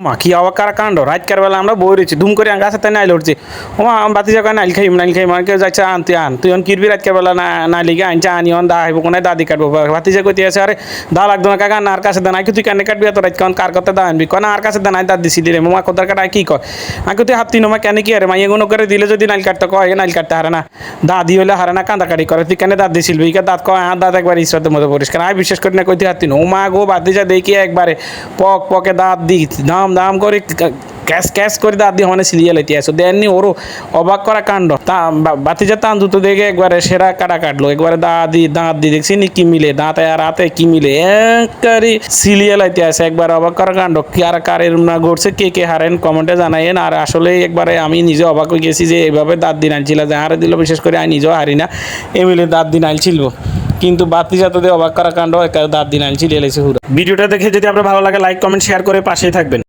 মা কি অবাক কাণ্ড রাতকার বেলা আমরা বই রয়েছি ধুম করে গাছের তাই নাইল উঠছি ওমা বাতি যখন নাইল খাইম মানে কেউ যাচ্ছে আনতে আন তুই কিরবি রাতকার বেলা নাইলিকে আনছে আনি দা আইব কোনায় দাদি কাটবো বাতি যে কইতে আছে আরে দা লাগতো না কাকা না আর কাছে দেন তুই কানে কাটবি এত রাত কারণ কার কথা দা আনবি কন আর কাছে দেন দাঁত দিছি দিলে মামা কোথার কাটা কি কয় আমি তুই হাতি নমা কেন কি আরে মাইয়া গুনো করে দিলে যদি নাইল কাটতে কয় নাইল কাটতে হারে না দাদি হলে হারে না কাঁদাকাটি করে তুই কেন দাঁত দিছিল বিকা দাঁত কয় আর দাঁত একবার ঈশ্বরের মতো পরিষ্কার আমি বিশ্বাস করি না কইতে হাতি ও মা গো বাতি যা দেখি একবারে পকে দাঁত দি দাম দাম করে ক্যাশ ক্যাশ করে দাঁত দিয়ে মানে সিলিয়ে লেতে আসো দেননি ওরও অবাক করা কাণ্ড তা বাতিজা টান দুটো দেখে একবারে সেরা কাটা কাটলো একবারে দাঁত দিয়ে দেখছি নি কি মিলে দাঁতে আর হাতে কি মিলে একবারে সিলিয়ে লাইতে আসে একবার অবাক করা কাণ্ড কার এরম না ঘটছে কে হারেন কমেন্টে জানাইন আর আসলে একবারে আমি নিজে অবাক হয়ে গেছি যে এইভাবে দাঁত দিন আনছিল যে হারে দিল বিশেষ করে আমি নিজেও হারি না এমিলে দাঁত দিন আনছিল কিন্তু বাতি যাতে অবাক করা কাণ্ড দাঁত দিন আনছিল এলাইছে পুরো ভিডিওটা দেখে যদি আপনার ভালো লাগে লাইক কমেন্ট শেয়ার করে পাশেই থাকবেন।